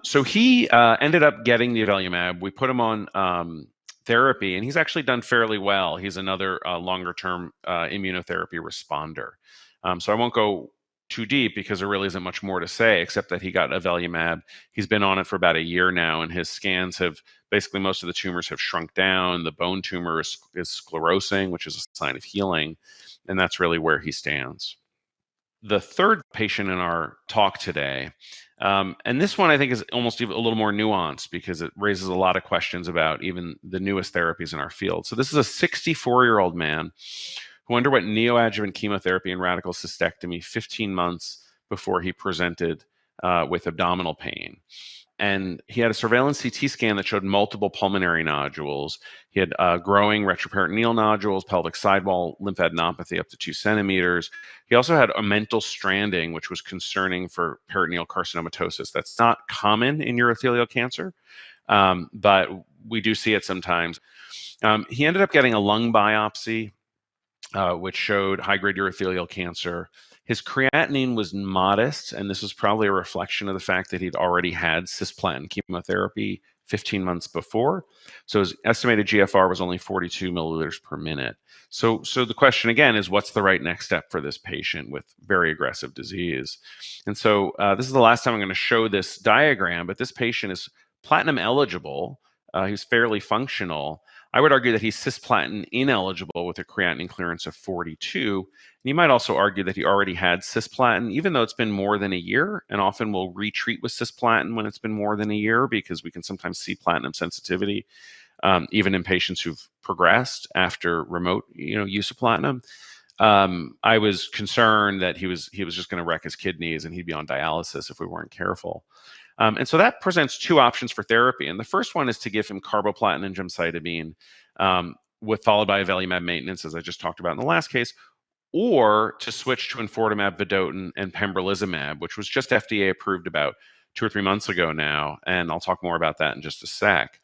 So he ended up getting the avelumab. We put him on therapy, and he's actually done fairly well. He's another longer-term immunotherapy responder. So I won't go too deep because there really isn't much more to say, except that he got avelumab. He's been on it for about a year now, and his scans have basically, most of the tumors have shrunk down. The bone tumor is sclerosing, which is a sign of healing, and that's really where he stands. The third patient in our talk today, and this one I think is almost even a little more nuanced because it raises a lot of questions about even the newest therapies in our field. So this is a 64-year-old man who underwent neoadjuvant chemotherapy and radical cystectomy 15 months before he presented with abdominal pain. And he had a surveillance CT scan that showed multiple pulmonary nodules. He had growing retroperitoneal nodules, pelvic sidewall lymphadenopathy up to 2 centimeters. He also had omental stranding, which was concerning for peritoneal carcinomatosis. That's not common in urothelial cancer, but we do see it sometimes. He ended up getting a lung biopsy, which showed high-grade urothelial cancer. His creatinine was modest, and this was probably a reflection of the fact that he'd already had cisplatin chemotherapy 15 months before. So his estimated GFR was only 42 milliliters per minute. So the question again is, what's the right next step for this patient with very aggressive disease? And so this is the last time I'm going to show this diagram, but this patient is platinum eligible. He's fairly functional. I would argue that he's cisplatin ineligible with a creatinine clearance of 42. And you might also argue that he already had cisplatin, even though it's been more than a year, and often we'll retreat with cisplatin when it's been more than a year because we can sometimes see platinum sensitivity, even in patients who've progressed after remote, use of platinum. I was concerned that he was just going to wreck his kidneys and he'd be on dialysis if we weren't careful. And so that presents two options for therapy. And the first one is to give him carboplatin and gemcitabine, followed by avelumab maintenance, as I just talked about in the last case, or to switch to enfortumab vedotin and pembrolizumab, which was just FDA approved about 2 or 3 months ago now, and I'll talk more about that in just a sec.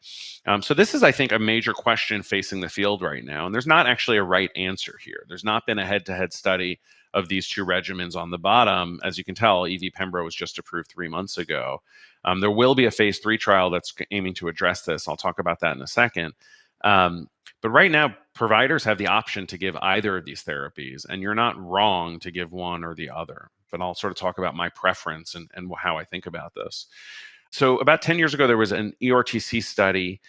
So this is, I think, a major question facing the field right now, and there's not actually a right answer here. There's not been a head-to-head study of these two regimens on the bottom. As you can tell, EV-Pembro was just approved 3 months ago. There will be a phase 3 trial that's aiming to address this. I'll talk about that in a second. But right now, providers have the option to give either of these therapies, and you're not wrong to give one or the other. But I'll sort of talk about my preference and how I think about this. So about 10 years ago, there was an EORTC study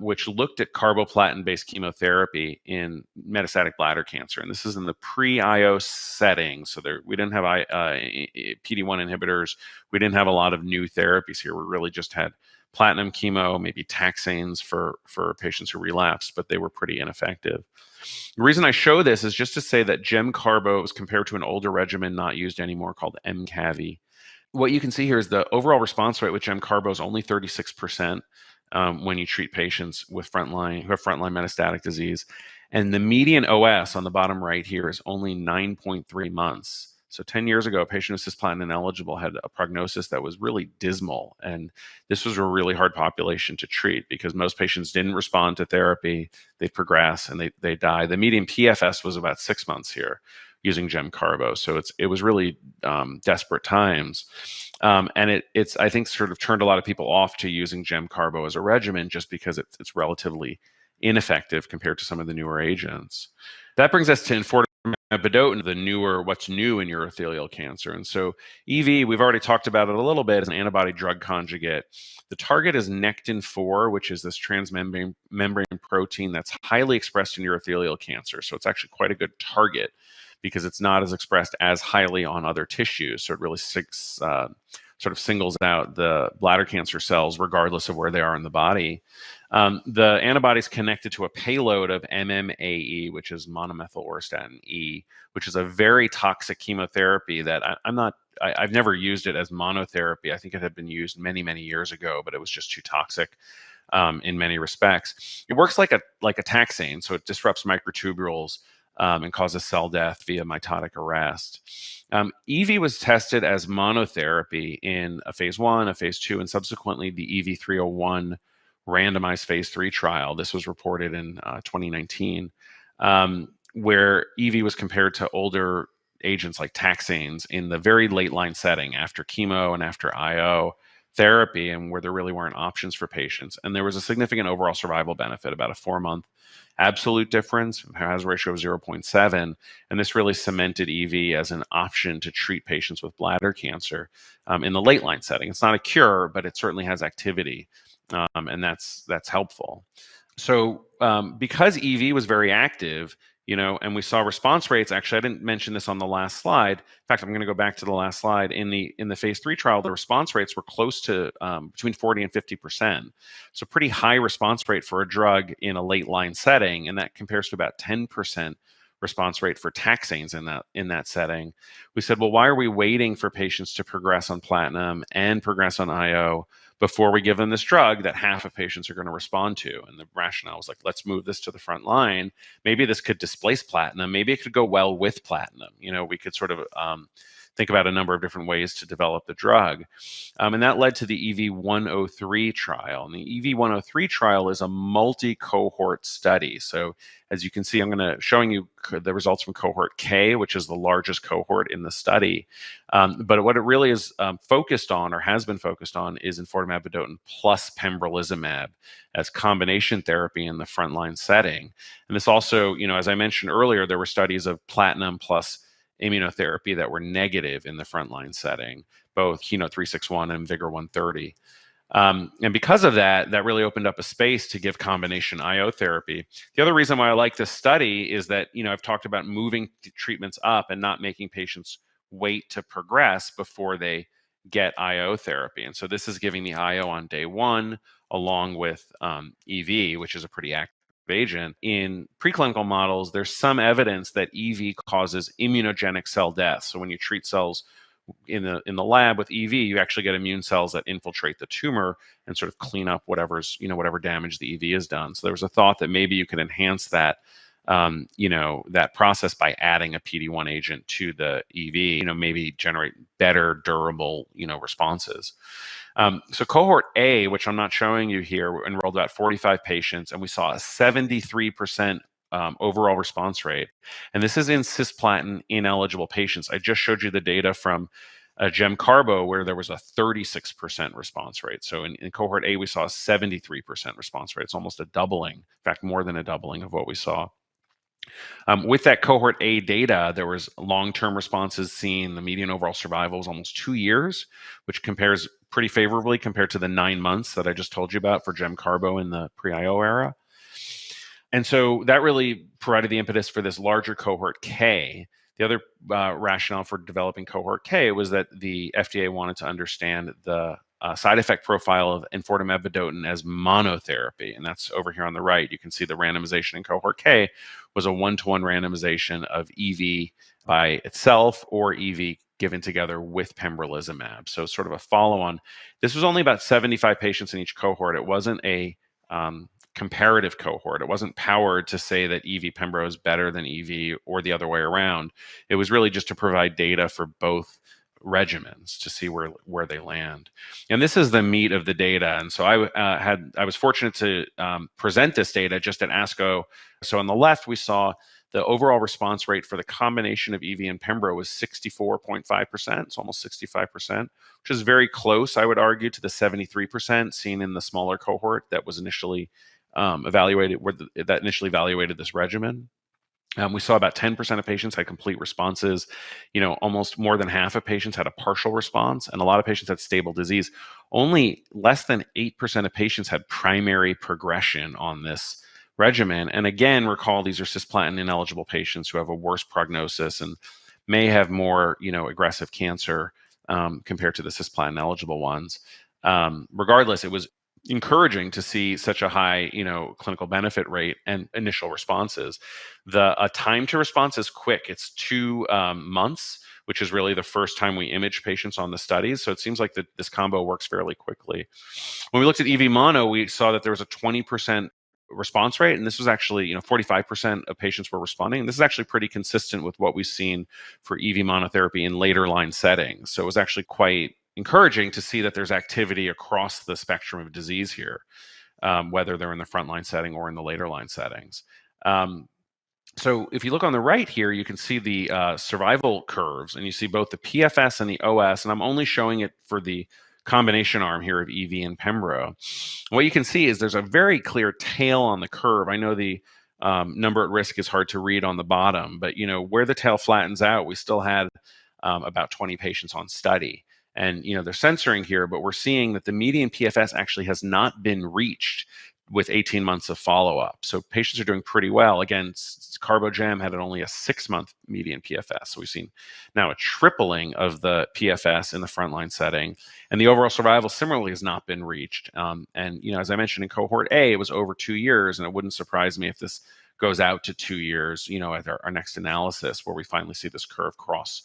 which looked at carboplatin-based chemotherapy in metastatic bladder cancer. And this is in the pre-IO setting. So we didn't have PD-1 inhibitors. We didn't have a lot of new therapies here. We really just had platinum chemo, maybe taxanes for patients who relapsed, but they were pretty ineffective. The reason I show this is just to say that GemCarbo was compared to an older regimen not used anymore called MCAVI. What you can see here is the overall response rate with GemCarbo is only 36% when you treat patients with who have frontline metastatic disease. And the median OS on the bottom right here is only 9.3 months. So 10 years ago, a patient who was cisplatin ineligible had a prognosis that was really dismal. And this was a really hard population to treat because most patients didn't respond to therapy. They progress and they die. The median PFS was about 6 months here using GemCarbo. So it was really desperate times. And it's, I think, sort of turned a lot of people off to using GemCarbo as a regimen just because it's relatively ineffective compared to some of the newer agents. That brings us to enfortumab vedotin, what's new in urothelial cancer. And so EV, we've already talked about it a little bit, is an antibody drug conjugate. The target is Nectin-4, which is this transmembrane protein that's highly expressed in urothelial cancer. So it's actually quite a good target because it's not as expressed as highly on other tissues. So it really sort of singles out the bladder cancer cells regardless of where they are in the body. The antibody is connected to a payload of MMAE, which is monomethyl auristatin E, which is a very toxic chemotherapy that I've never used it as monotherapy. I think it had been used many, many years ago, but it was just too toxic in many respects. It works like a taxane, so it disrupts microtubules and causes cell death via mitotic arrest. EV was tested as monotherapy in a phase 1, a phase 2, and subsequently the EV-301 randomized phase 3 trial. This was reported in 2019, where EV was compared to older agents like taxanes in the very late line setting after chemo and after IO therapy, and where there really weren't options for patients. And there was a significant overall survival benefit, about a 4-month absolute difference, hazard ratio of 0.7. And this really cemented EV as an option to treat patients with bladder cancer in the late line setting. It's not a cure, but it certainly has activity. And that's helpful. So because EV was very active, and we saw response rates. Actually, I didn't mention this on the last slide. In fact, I'm going to go back to the last slide. In the phase 3 trial, the response rates were close to between 40 and 50%. So pretty high response rate for a drug in a late line setting, and that compares to about 10% response rate for taxanes in that setting. We said, well, why are we waiting for patients to progress on platinum and progress on IO before we give them this drug that half of patients are going to respond to? And the rationale was like, let's move this to the front line. Maybe this could displace platinum. Maybe it could go well with platinum. We could sort of think about a number of different ways to develop the drug. And that led to the EV-103 trial. And the EV-103 trial is a multi-cohort study. So as you can see, I'm going to showing you the results from cohort K, which is the largest cohort in the study. But what it really is focused on, or has been focused on, is enfortumab vedotin plus pembrolizumab as combination therapy in the frontline setting. And this also, as I mentioned earlier, there were studies of platinum plus immunotherapy that were negative in the frontline setting, both Keynote 361 and Vigor 130. And because of that, that really opened up a space to give combination IO therapy. The other reason why I like this study is that, I've talked about moving treatments up and not making patients wait to progress before they get IO therapy. And so this is giving the IO on day one, along with EV, which is a pretty active agent. In preclinical models, there's some evidence that EV causes immunogenic cell death. So when you treat cells in the lab with EV, you actually get immune cells that infiltrate the tumor and sort of clean up whatever damage the EV has done. So there was a thought that maybe you could enhance that that process by adding a PD-1 agent to the EV, maybe generate better, durable, responses. So cohort A, which I'm not showing you here, enrolled about 45 patients, and we saw a 73% overall response rate. And this is in cisplatin ineligible patients. I just showed you the data from GemCarbo, where there was a 36% response rate. So in cohort A, we saw a 73% response rate. It's almost a doubling, in fact, more than a doubling of what we saw. With that cohort A data, there was long-term responses seen. The median overall survival was almost 2 years, which compares pretty favorably compared to the 9 months that I just told you about for GemCarbo in the pre-IO era. And so that really provided the impetus for this larger cohort K. The other rationale for developing cohort K was that the FDA wanted to understand the side effect profile of enfortumab vedotin as monotherapy. And that's over here on the right. You can see the randomization in cohort K was a 1-to-1 randomization of EV by itself or EV given together with pembrolizumab. So sort of a follow-on. This was only about 75 patients in each cohort. It wasn't a comparative cohort. It wasn't powered to say that EV pembro is better than EV or the other way around. It was really just to provide data for both regimens to see where they land. And this is the meat of the data. And so I was fortunate to present this data just at ASCO. So on the left, we saw the overall response rate for the combination of EV and pembro was 64.5%. It's almost 65%, which is very close, I would argue, to the 73% seen in the smaller cohort that was initially evaluated, that initially evaluated this regimen. We saw about 10% of patients had complete responses. Almost more than half of patients had a partial response, and a lot of patients had stable disease. Only less than 8% of patients had primary progression on this regimen. And again, recall these are cisplatin ineligible patients who have a worse prognosis and may have more, aggressive cancer compared to the cisplatin eligible ones. Regardless, it was encouraging to see such a high, clinical benefit rate and initial responses. The time to response is quick. It's 2 months, which is really the first time we image patients on the studies. So it seems like this combo works fairly quickly. When we looked at EV mono, we saw that there was a 20% response rate, and this was actually 45% of patients were responding. And this is actually pretty consistent with what we've seen for EV monotherapy in later line settings. So it was actually quite encouraging to see that there's activity across the spectrum of disease here, whether they're in the frontline setting or in the later line settings. So if you look on the right here, you can see the survival curves, and you see both the PFS and the OS, and I'm only showing it for the combination arm here of EV and pembro. What you can see is there's a very clear tail on the curve. I know the number at risk is hard to read on the bottom, but where the tail flattens out, we still had about 20 patients on study. And they're censoring here, but we're seeing that the median PFS actually has not been reached with 18 months of follow-up. So patients are doing pretty well. Again, CarboGem had only a 6-month median PFS. So we've seen now a tripling of the PFS in the frontline setting. And the overall survival similarly has not been reached. And as I mentioned in cohort A, it was over 2 years, and it wouldn't surprise me if this goes out to 2 years, at our next analysis, where we finally see this curve cross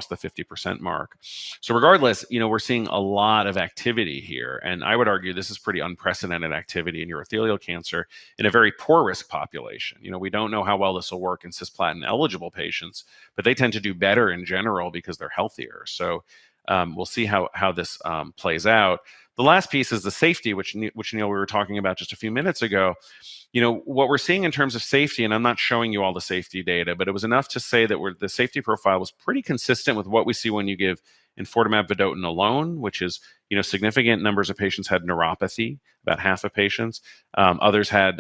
the 50% mark. So regardless, we're seeing a lot of activity here. And I would argue this is pretty unprecedented activity in urothelial cancer in a very poor risk population. We don't know how well this will work in cisplatin eligible patients, but they tend to do better in general because they're healthier. So we'll see how this plays out. The last piece is the safety, which Neil, we were talking about just a few minutes ago. What we're seeing in terms of safety, and I'm not showing you all the safety data, but it was enough to say that the safety profile was pretty consistent with what we see when you give enfortumab vedotin alone, which is, significant numbers of patients had neuropathy, about half of patients. Others had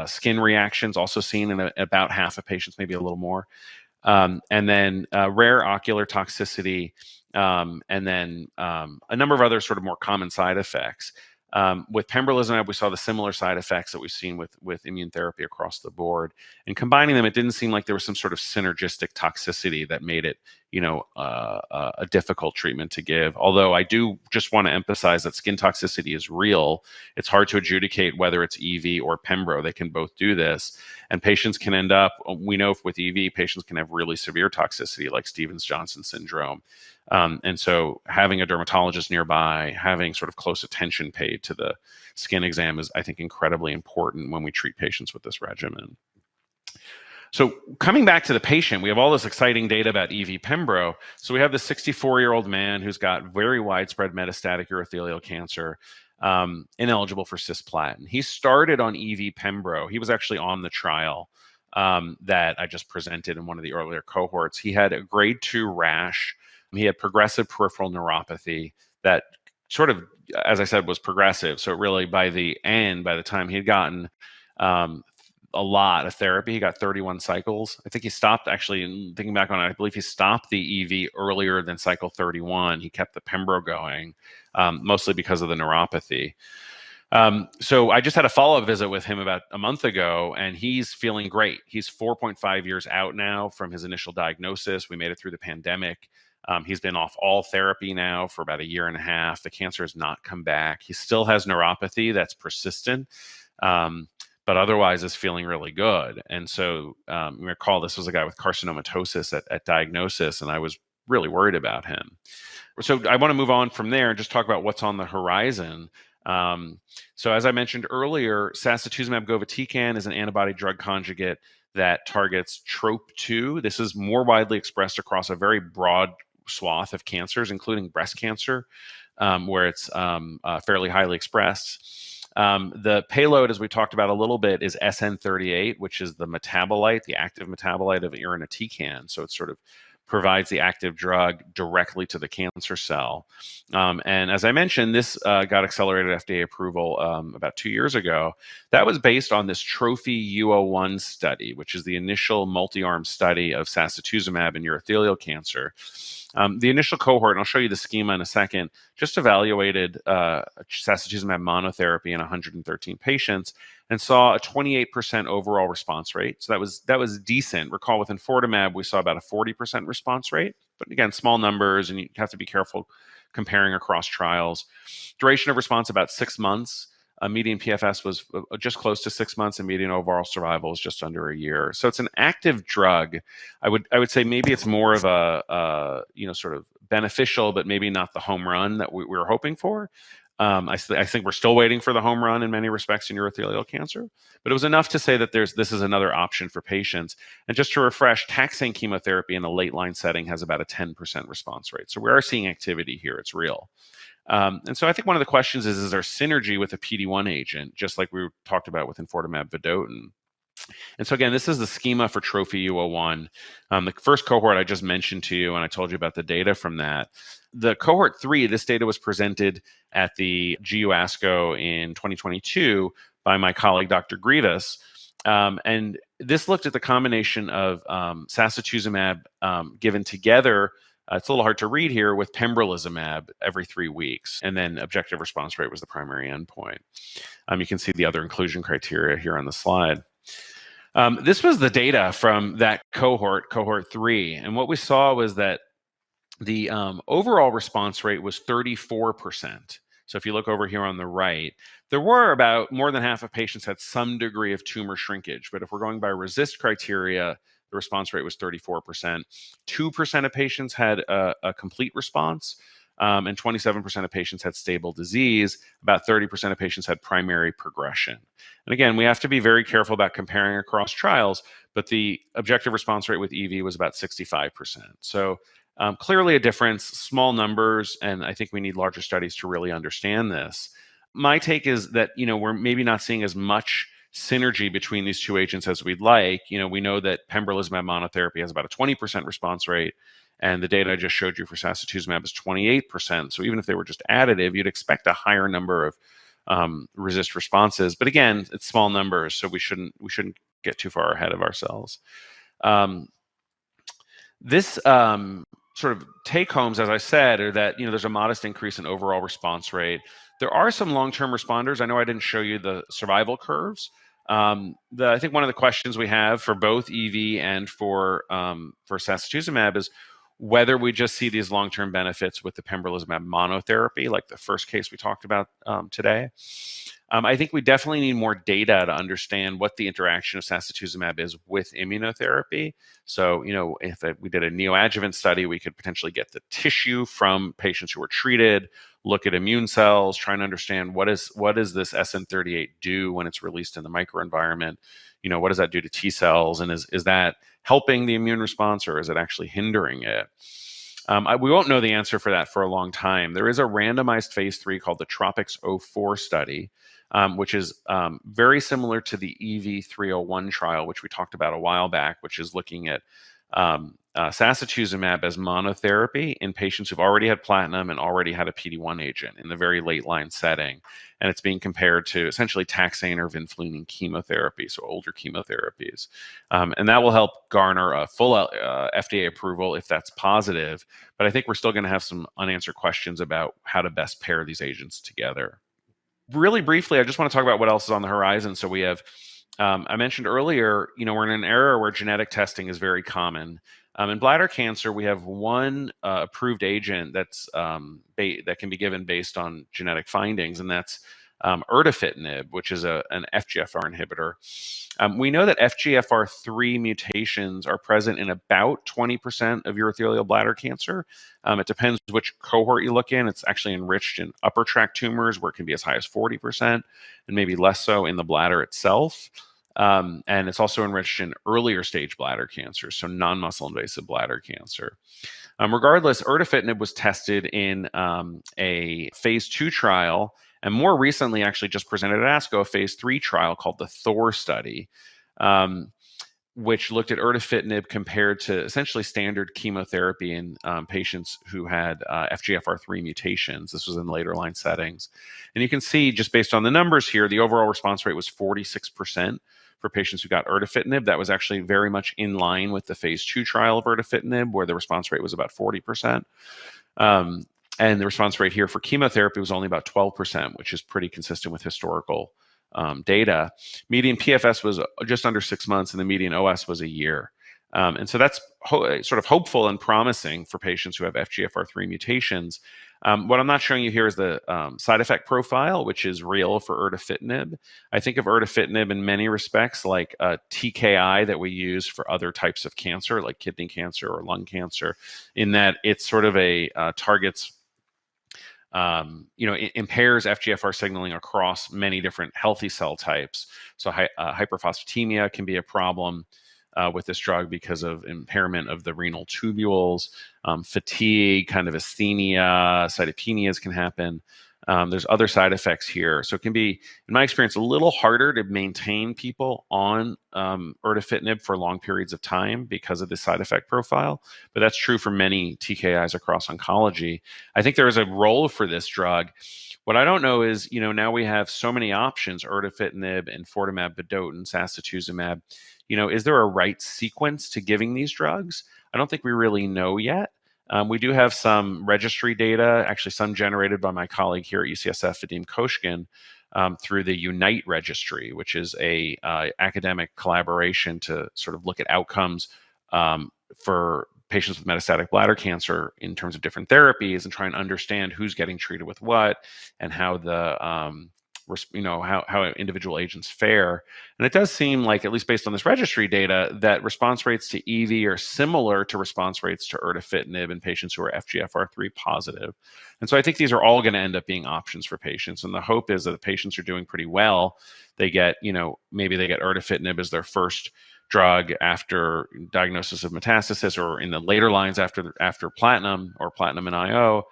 skin reactions, also seen in about half of patients, maybe a little more. And then rare ocular toxicity and then a number of other sort of more common side effects. With pembrolizumab, we saw the similar side effects that we've seen with immune therapy across the board. And combining them, it didn't seem like there was some sort of synergistic toxicity that made it, a difficult treatment to give. Although I do just want to emphasize that skin toxicity is real. It's hard to adjudicate whether it's EV or pembro. They can both do this. And patients can end up, we know with EV, patients can have really severe toxicity like Stevens-Johnson syndrome. And so having a dermatologist nearby, having sort of close attention paid to the skin exam is, I think, incredibly important when we treat patients with this regimen. So coming back to the patient, we have all this exciting data about EV pembro. So we have this 64-year-old man who's got very widespread metastatic urothelial cancer, ineligible for cisplatin. He started on EV pembro. He was actually on the trial that I just presented in one of the earlier cohorts. He had a grade 2 rash. He had progressive peripheral neuropathy that sort of, as I said, was progressive. So really by the time he had gotten a lot of therapy, he got 31 cycles. I think he stopped, actually, thinking back on it, I believe he stopped the EV earlier than cycle 31. He kept the pembro going, mostly because of the neuropathy. So I just had a follow-up visit with him about a month ago, and he's feeling great. He's 4.5 years out now from his initial diagnosis. We made it through the pandemic. He's been off all therapy now for about a year and a half. The cancer has not come back. He still has neuropathy that's persistent, but otherwise is feeling really good. And so you recall this was a guy with carcinomatosis at diagnosis, and I was really worried about him. So I want to move on from there and just talk about what's on the horizon. So as I mentioned earlier, sacituzumab govitecan is an antibody drug conjugate that targets TROP2. This is more widely expressed across a very broad swath of cancers, including breast cancer, where it's fairly highly expressed. The payload, as we talked about a little bit, is SN38, which is the metabolite, the active metabolite of irinotecan. So it sort of provides the active drug directly to the cancer cell. And as I mentioned, this got accelerated FDA approval about 2 years ago. That was based on this TROPHY-U01 study, which is the initial multi-arm study of sacituzumab in urothelial cancer. The initial cohort, and I'll show you the schema in a second, just evaluated sacituzumab monotherapy in 113 patients and saw a 28% overall response rate. So that was decent. Recall with enfortumab, we saw about a 40% response rate, but again, small numbers, and you have to be careful comparing across trials. Duration of response about 6 months. Median PFS was just close to 6 months, and median overall survival was just under a year. So it's an active drug. I would say maybe it's more of a sort of beneficial, but maybe not the home run that we were hoping for. I think we're still waiting for the home run in many respects in urothelial cancer, but it was enough to say that this is another option for patients. And just to refresh, taxane chemotherapy in a late line setting has about a 10% response rate. So we are seeing activity here. It's real. And so I think one of the questions is there synergy with a PD-1 agent, just like we talked about with enfortumab vedotin? And so again, this is the schema for TROPHY-U01. The first cohort I just mentioned to you, and I told you about the data from that. The cohort 3, this data was presented at the GU ASCO in 2022 by my colleague, Dr. Grivas. And this looked at the combination of sacituzumab given together. It's a little hard to read here, with pembrolizumab every 3 weeks. And then objective response rate was the primary endpoint. You can see the other inclusion criteria here on the slide. This was the data from that cohort 3. And what we saw was that the overall response rate was 34%. So if you look over here on the right, there were about more than half of patients had some degree of tumor shrinkage. But if we're going by RECIST criteria, the response rate was 34%. 2% of patients had a complete response, and 27% of patients had stable disease. About 30% of patients had primary progression. And again, we have to be very careful about comparing across trials, but the objective response rate with EV was about 65%. So clearly a difference, small numbers, and I think we need larger studies to really understand this. My take is that, we're maybe not seeing as much synergy between these two agents as we'd like. We know that pembrolizumab monotherapy has about a 20% response rate, and the data I just showed you for sacituzumab is 28%. So even if they were just additive, you'd expect a higher number of RECIST responses. But again, it's small numbers, so we shouldn't get too far ahead of ourselves. This sort of take homes, as I said, are that there's a modest increase in overall response rate. There are some long-term responders. I know I didn't show you the survival curves. I think one of the questions we have for both EV and for sacituzumab is whether we just see these long-term benefits with the pembrolizumab monotherapy, like the first case we talked about today. I think we definitely need more data to understand what the interaction of sacituzumab is with immunotherapy. So, if we did a neoadjuvant study, we could potentially get the tissue from patients who were treated, look at immune cells, try and understand what does this SN38 do when it's released in the microenvironment. What does that do to T cells, and is that helping the immune response, or is it actually hindering it? We won't know the answer for that for a long time. There is a randomized phase 3 called the TROPiCS-04 study, which is very similar to the EV301 trial, which we talked about a while back, which is looking at sacituzumab as monotherapy in patients who've already had platinum and already had a PD-1 agent in the very late line setting. And it's being compared to essentially taxane or vinflunine chemotherapy, so older chemotherapies. And that will help garner a full FDA approval if that's positive. But I think we're still going to have some unanswered questions about how to best pair these agents together. Really briefly, I just want to talk about what else is on the horizon. So we have, I mentioned earlier, we're in an era where genetic testing is very common. In bladder cancer, we have one approved agent that can be given based on genetic findings, and that's erdafitinib, which is an FGFR inhibitor. We know that FGFR3 mutations are present in about 20% of urothelial bladder cancer. It depends which cohort you look in. It's actually enriched in upper tract tumors, where it can be as high as 40%, and maybe less so in the bladder itself. And it's also enriched in earlier stage bladder cancer, so non-muscle invasive bladder cancer. Regardless, erdafitinib was tested in a phase 2 trial, and more recently actually just presented at ASCO a phase 3 trial called the Thor study, which looked at erdafitinib compared to essentially standard chemotherapy in patients who had FGFR3 mutations. This was in later line settings. And you can see, just based on the numbers here, the overall response rate was 46% for patients who got erdafitinib. That was actually very much in line with the phase 2 trial of erdafitinib, where the response rate was about 40%. And the response rate here for chemotherapy was only about 12%, which is pretty consistent with historical data. Median PFS was just under 6 months, and the median OS was a year. And so that's sort of hopeful and promising for patients who have FGFR3 mutations. What I'm not showing you here is the side effect profile, which is real for erdafitinib. I think of erdafitinib in many respects like a TKI that we use for other types of cancer, like kidney cancer or lung cancer, in that it's sort of a targets it impairs FGFR signaling across many different healthy cell types. So hyperphosphatemia can be a problem with this drug because of impairment of the renal tubules, fatigue, kind of asthenia, cytopenias can happen. There's other side effects here. So it can be, in my experience, a little harder to maintain people on erdafitinib for long periods of time because of the side effect profile. But that's true for many TKIs across oncology. I think there is a role for this drug. What I don't know is, now we have so many options, erdafitinib, enfortumab vedotin, sacituzumab. Is there a right sequence to giving these drugs? I don't think we really know yet. We do have some registry data, actually some generated by my colleague here at UCSF, Vadim Koshkin, through the UNITE registry, which is a academic collaboration to sort of look at outcomes for patients with metastatic bladder cancer in terms of different therapies and try and understand who's getting treated with what and how the how individual agents fare. And it does seem like, at least based on this registry data, that response rates to EV are similar to response rates to erdafitinib in patients who are FGFR3 positive. And so I think these are all going to end up being options for patients. And the hope is that the patients are doing pretty well. They get, maybe they get erdafitinib as their first drug after diagnosis of metastasis, or in the later lines after platinum or platinum and IO,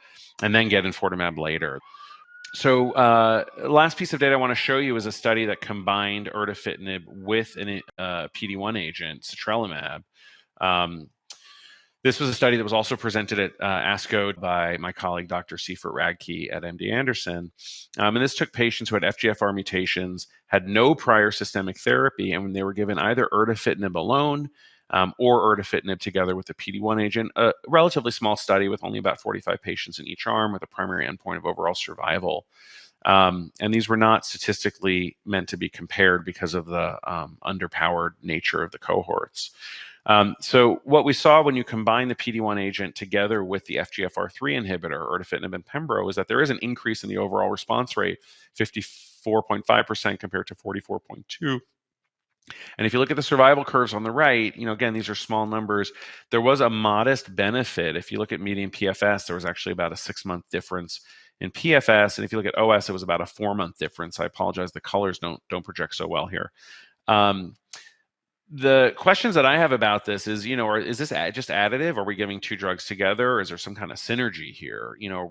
and then get enfortumab later. So last piece of data I want to show you is a study that combined erdafitinib with a PD-1 agent, sitrelimab. This was a study that was also presented at ASCO by my colleague, Dr. Seifert Radke at MD Anderson. And this took patients who had FGFR mutations, had no prior systemic therapy, and when they were given either erdafitinib alone or erdafitinib together with the PD-1 agent. A relatively small study with only about 45 patients in each arm with a primary endpoint of overall survival. And these were not statistically meant to be compared because of the underpowered nature of the cohorts. So what we saw when you combine the PD-1 agent together with the FGFR3 inhibitor, erdafitinib and pembro, is that there is an increase in the overall response rate, 54.5% compared to 44.2%. And if you look at the survival curves on the right, again, these are small numbers. There was a modest benefit. If you look at median PFS, there was actually about a 6-month difference in PFS. And if you look at OS, it was about a 4-month difference. I apologize, the colors don't project so well here. The questions that I have about this is, is this just additive? Are we giving 2 drugs together? Or is there some kind of synergy here? Or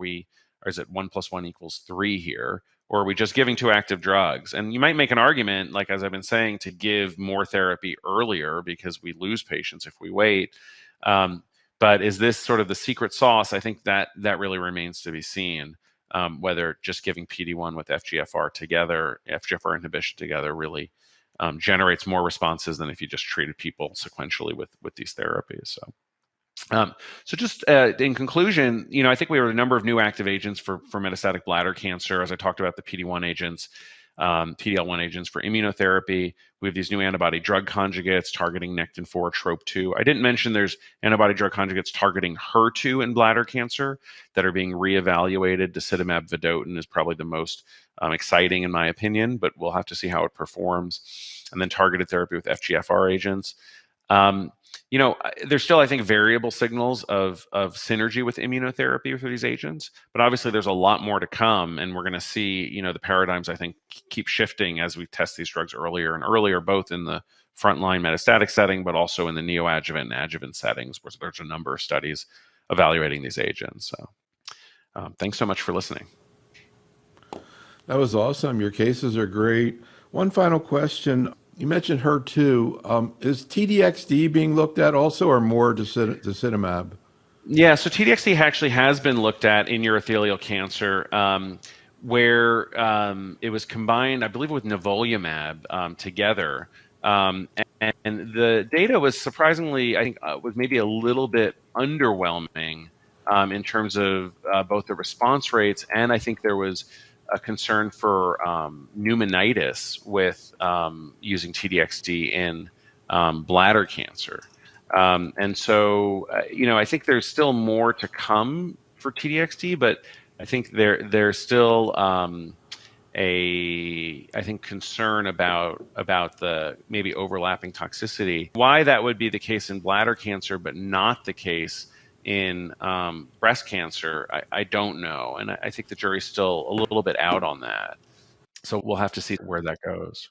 is it 1 + 1 = 3 here? Or are we just giving 2 active drugs? And you might make an argument, like as I've been saying, to give more therapy earlier because we lose patients if we wait. But is this sort of the secret sauce? I think that really remains to be seen, whether just giving PD-1 with FGFR together, FGFR inhibition together, really generates more responses than if you just treated people sequentially with these therapies. So just in conclusion, I think we have a number of new active agents for metastatic bladder cancer. As I talked about, the PD-1 agents, PD-L1 agents for immunotherapy. We have these new antibody drug conjugates targeting Nectin-4, Trop-2. I didn't mention there's antibody drug conjugates targeting HER2 in bladder cancer that are being reevaluated. Disitamab vedotin is probably the most exciting in my opinion, but we'll have to see how it performs. And then targeted therapy with FGFR agents. There's still, I think, variable signals of synergy with immunotherapy for these agents, but obviously there's a lot more to come, and we're going to see, the paradigms, I think, keep shifting as we test these drugs earlier and earlier, both in the frontline metastatic setting, but also in the neoadjuvant and adjuvant settings, where there's a number of studies evaluating these agents. So thanks so much for listening. That was awesome. Your cases are great. One final question. You mentioned HER2. Is TDXD being looked at also, or more disitamab? Yeah, so TDXD actually has been looked at in urothelial cancer, where it was combined, I believe, with nivolumab together. And the data was surprisingly, I think, was maybe a little bit underwhelming in terms of both the response rates, and I think there was a concern for pneumonitis with using TDXD in bladder cancer. And so, I think there's still more to come for TDXD, but I think there's still I think concern about the maybe overlapping toxicity. Why that would be the case in bladder cancer, but not the case in breast cancer, I don't know. And I think the jury's still a little bit out on that. So we'll have to see where that goes.